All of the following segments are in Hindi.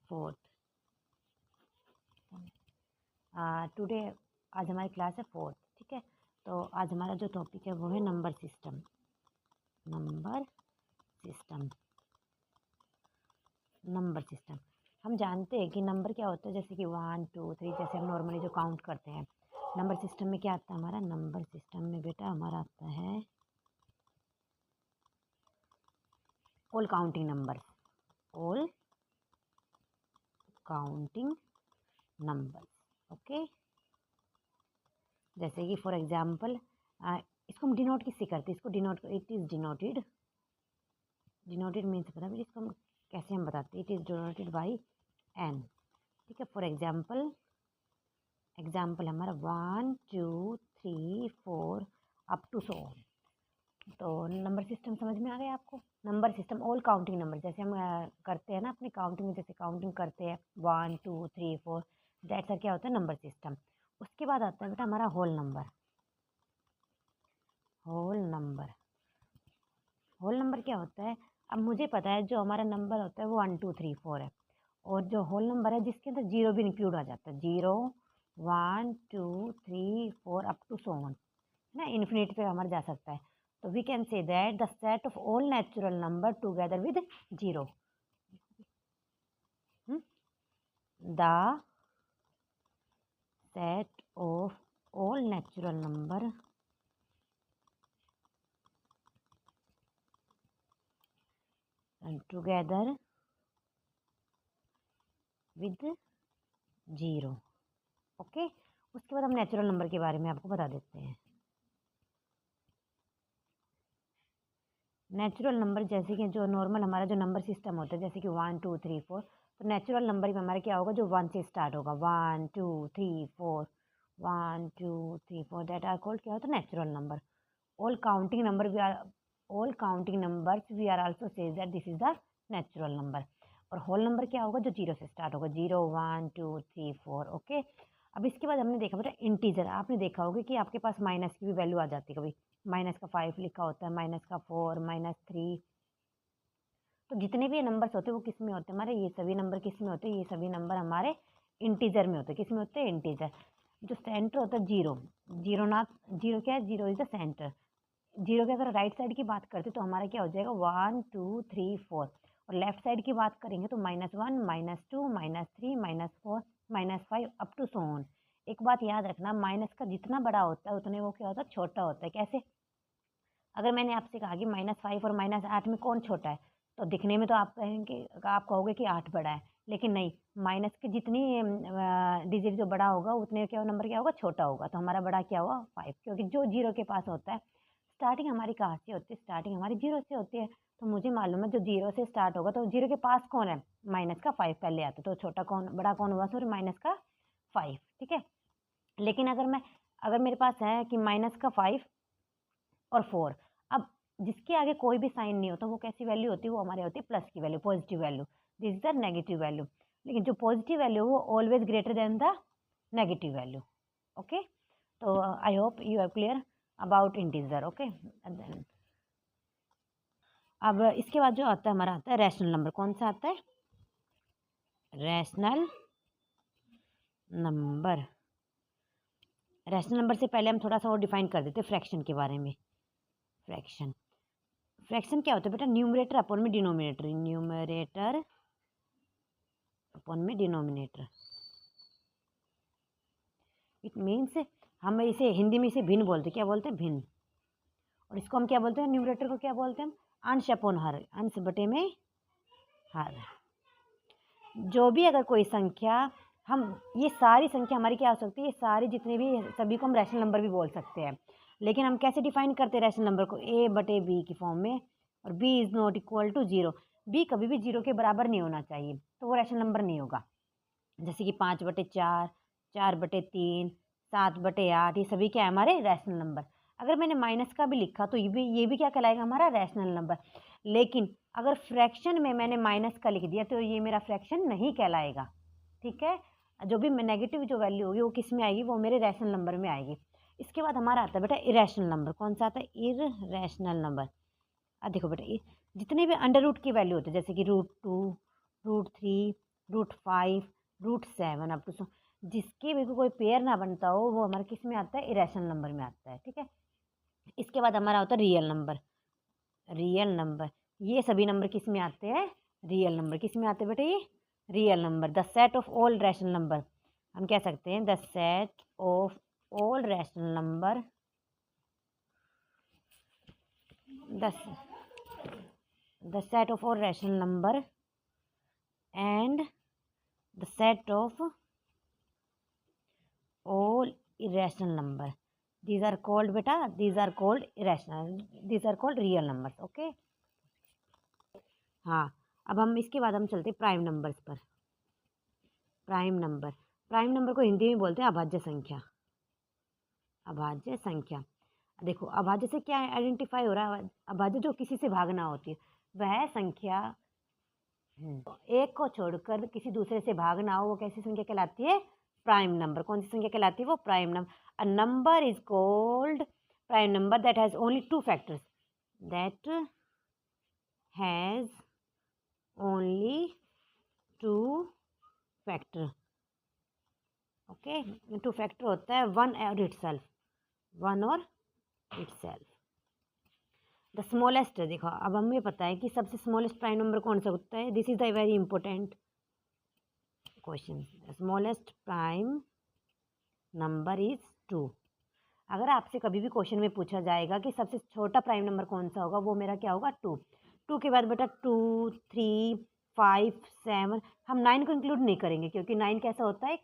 फोर्थ। टुडे आज हमारी क्लास है फोर्थ, ठीक है। तो आज हमारा जो टॉपिक है वो है number system. Number system number system हम जानते हैं कि नंबर क्या होता है, जैसे कि 1 2 3 जैसे हम नॉर्मली जो काउंट करते हैं। नंबर सिस्टम में क्या आता है हमारा? नंबर सिस्टम में बेटा हमारा आता है all counting number. All counting number, okay. जैसे कि फॉर एग्जांपल इसको हम डिनोट किससे करते हैं? इसको denote, it is denoted, denoted means पता है इसको हम कैसे हम बताते हैं? It is denoted by N, ठीक है। फॉर एग्जांपल हमारा 1 2 3 4 अप टू सो ऑन। तो नंबर सिस्टम समझ में आ गया आपको? Number system all counting number, जैसे हम करते हैं ना अपनी काउंटिंग में, जैसे काउंटिंग करते हैं 1 2 3 4, दैट्स क्या होता है? Number system. उसके बाद आता है बेटा हमारा whole number. Whole number, whole number क्या होता है? अब मुझे पता है जो हमारा नंबर होता है वो 1 2 3 4 है, और जो होल नंबर है जिसके अंदर जीरो भी इंक्लूड आ जाता है, 0 1 2 3 4 अप टू सो ऑन, ना, इन्फिनिटी पे हमारा जा सकता है। तो we can say that the set of all natural number together with zero, the set of all natural number together with zero, okay. उसके बाद हम नेचुरल नंबर के बारे में आपको बता देते हैं। नेचुरल नंबर जैसे कि जो नॉर्मल हमारा जो नंबर सिस्टम होता है, जैसे कि 1 2 3 4, तो नेचुरल नंबर में हमारा क्या होगा? जो 1 से स्टार्ट होगा, 1 2 3 4, 1 2 3 4, दैट आर कॉल्ड क्या होता है? Natural number. All counting number we are, all counting numbers we are also says that this is the natural number. और होल नंबर क्या होगा? जो 0 से स्टार्ट होगा, 0 1 2 3 4, ओके। अब इसके बाद हमने देखा बेटा इंटीजर। आपने देखा होगा कि आपके पास माइनस की भी वैल्यू आ जाती है, कभी माइनस का 5 लिखा होता है, माइनस का 4, -3। तो जितने भी ये नंबर्स होते हैं वो किस में होते हैं हमारे? ये सभी नंबर किस में होते हैं? ये सभी नंबर हमारे इंटीजर में होते हैं। किस में होते हैं? इंटीजर। जो सेंटर होता है जीरो, जीरो ना, जीरो क्या है? Zero is the centre. Zero के अगर राइट साइड की बात करते तो हमारा क्या हो जाएगा? 1 2 3 4, और लेफ्ट साइड की बात करेंगे तो -1 -2 -3 -4 -5 अप टू सो ऑन। एक बात याद रखना, माइनस का जितना बड़ा होता है उतने वो क्या होता है? छोटा होता है। कैसे? अगर मैंने आपसे कहा कि -5 और -8 में कौन छोटा है, तो दिखने में तो आप कहेंगे, आप कहोगे कि 8 बड़ा है, लेकिन नहीं, माइनस की जितनी डिजिट जो बड़ा होगा उतने क्या नंबर क्या होगा? छोटा होगा। तो हमारा बड़ा क्या हुआ? 5, क्योंकि जो जीरो के पास होता है, स्टार्टिंग हमारी कहाँ से होती है? स्टार्टिंग हमारी जीरो से होती है। तो मुझे मालूम है जो जीरो से स्टार्ट होगा, तो जीरो के पास कौन है? माइनस का 5 पहले आता है, तो छोटा कौन, बड़ा कौन हुआ? सॉरी, माइनस का 5, ठीक है। लेकिन अगर मेरे पास है कि माइनस का 5 और 4, अब जिसके आगे कोई भी साइन नहीं होता वो कैसी वैल्यू होती है? वो हमारे होती है प्लस की value, positive value. This is the negative value. लेकिन जो पॉजिटिव वैल्यू वो always greater than the negative value, okay. तो I hope you are clear about integer, okay. अब इसके बाद जो आता है हमारा, आता है रैशनल नंबर। कौन सा आता है? Rational number. रैशनल नंबर से पहले हम थोड़ा सा और डिफाइन कर देते हैं फ्रैक्शन के बारे में। फ्रैक्शन, फ्रैक्शन क्या होता है बेटा? न्यूमरेटर अपॉन में डिनोमिनेटर, न्यूमरेटर अपॉन में डिनोमिनेटर। इट मीन्स हम इसे हिंदी में इसे भिन्न बोलते हैं। क्या बोलते हैं? भिन्न। और इसको हम क्या बोलते हैं? न्यूमरेटर को क्या बोलते हैं हम? अंश अपॉन हर, अंश बटे में हर। जो भी अगर कोई संख्या, हम ये सारी संख्या हमारी क्या हो सकती है? ये सारी जितने भी, सभी को हम रैशनल नंबर भी बोल सकते हैं। लेकिन हम कैसे डिफाइन करते हैं रैशनल नंबर को? a बटे b की फॉर्म में, और b is not equal to 0। b कभी भी 0 के बराबर नहीं होना चाहिए, तो वो रैशनल नंबर नहीं होगा। जैसे कि 5 बटे 4, 4 बटे 3, 7 बटे 8, ये सभी क्या है? हमारे रैशनल नंबर। अगर मैंने माइनस का भी लिखा तो ये भी क्या कहलाएगा? हमारा रैशनल नंबर। लेकिन अगर फ्रैक्शन में मैंने माइनस का लिख दिया तो ये मेरा फ्रैक्शन नहीं कहलाएगा, ठीक है। जो भी नेगेटिव जो वैल्यू होगी वो किस में आएगी? वो मेरे रैशनल नंबर में आएगी। इसके बाद हमारा आता है बेटा इरेशनल नंबर। कौन सा आता है? Irrational number. अब देखो बेटा, जितने भी अंडर रूट की वैल्यू होती है, जैसे कि √2, √3, √5, √7 अप टू जिसके भी कोई पेयर ना बनता हो वो हमारा किस में आता है, इरेशनल नंबर में आता है। ठीक है, इसके बाद हमारा होता है रियल नंबर। रियल नंबर, ये सभी नंबर किस में आते हैं, रियल नंबर। किस में आते हैं बेटा, ये real number. The set of all rational number, हम कह सकते हैं the set of all rational number, the set of all rational number and the set of all irrational number, these are called beta, these are called irrational, these are called real numbers। okay, हाँ, अब हम इसके बाद हम चलते प्राइम नंबर्स पर। प्राइम नंबर, प्राइम नंबर को हिंदी में बोलते हैं अभाज्य संख्या। अभाज्य संख्या, देखो अभाज्य से क्या आइडेंटिफाई हो रहा है, अभाज्य जो किसी से भाग ना होती है वह संख्या एक को छोड़कर किसी दूसरे से भाग ना हो, वो कैसी संख्या कहलाती है, प्राइम नंबर। कौन सी संख्या कहलाती है, वो prime number. A number is called prime number that has only two factors, that has only two factor. Okay, two factor होता है वन और इटसेल्फ, वन और इटसेल्फ। द स्मॉलेस्ट, देखो अब हमें पता है कि सबसे स्मॉलेस्ट प्राइम नंबर कौन सा होता है, this is the very important question. Smallest prime number is 2। अगर आपसे कभी भी क्वेश्चन में पूछा जाएगा कि सबसे छोटा प्राइम नंबर कौन सा होगा, वो मेरा क्या होगा, 2। 2 के बाद बेटा 2, 3, 5, 7, हम 9 को इंक्लूड नहीं करेंगे क्योंकि 9 कैसा होता है,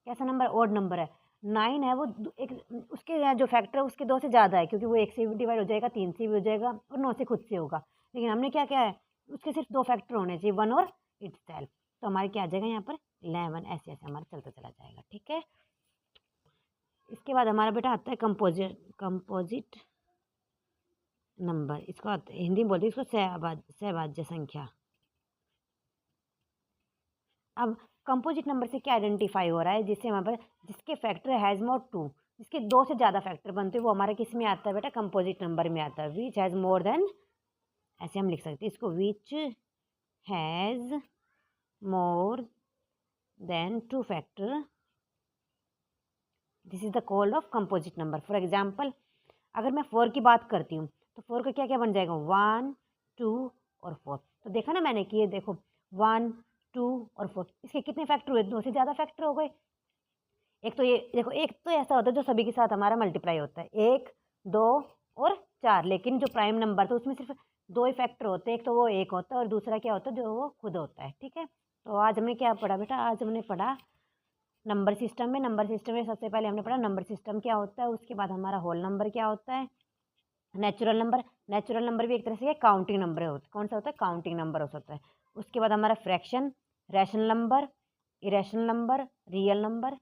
कैसा नंबर, ऑड नंबर है। 9 है वो एक, उसके जो फैक्टर है उसके 2 से ज़्यादा है क्योंकि वो 1 से भी डिवाइड हो जाएगा, 3 से भी हो जाएगा और 9 से खुद से होगा। लेकिन हमने क्या क्या है, उसके सिर्फ 2 फैक्टर होने चाहिए, 1 और इटसेल्फ। तो हमारे क्या आ जाएगा यहाँ पर 11, ऐसे ऐसे हमारा चलता चला जाएगा। ठीक है, इसके बाद हमारा बेटा आता है कंपोजिट नंबर। इसको हिंदी में बोलते हैं इसको सहभाज्य संख्या। अब कंपोजिट नंबर से क्या आइडेंटिफाई हो रहा है, जिससे हमारे पास जिसके फैक्टर हैज़ मोर 2, जिसके 2 से ज़्यादा फैक्टर बनते हैं वो हमारे किस में आता है बेटा, कंपोजिट नंबर में आता है। विच हैज़ मोर देन, ऐसे हम लिख सकते हैं इसको, which has more than 2 factor, this is the called off composite number. For example अगर मैं 4 की बात करती हूँ तो 4 का क्या क्या बन जाएगा, 1, 2 और 4। तो देखा ना मैंने कि ये देखो 1, 2 और 4, इसके कितने फैक्टर हुए, 2 से ज़्यादा फैक्टर हो गए। एक तो ये देखो, एक तो ऐसा होता है जो सभी के साथ हमारा मल्टीप्लाई होता है, 1, 2 और 4। लेकिन जो प्राइम नंबर था उसमें सिर्फ 2 ही फैक्टर होते हैं, एक तो वो 1 होता है और दूसरा क्या होता है जो वो खुद होता है। ठीक है, तो आज हमने क्या पढ़ा बेटा, आज हमने पढ़ा नंबर सिस्टम में। नंबर सिस्टम में सबसे पहले हमने पढ़ा नंबर सिस्टम क्या होता है, उसके बाद हमारा होल नंबर क्या होता है, नेचुरल नंबर। नेचुरल नंबर भी एक तरह से काउंटिंग नंबर होता है, कौन सा होता है, काउंटिंग नंबर होता है। उसके बाद हमारा fraction, rational number, irrational number, real number,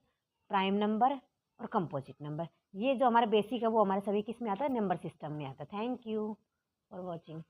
prime number और कंपोजिट नंबर। ये जो हमारा बेसिक है वो हमारे सभी किस में आता है, नंबर सिस्टम में आता है। Thank you for watching.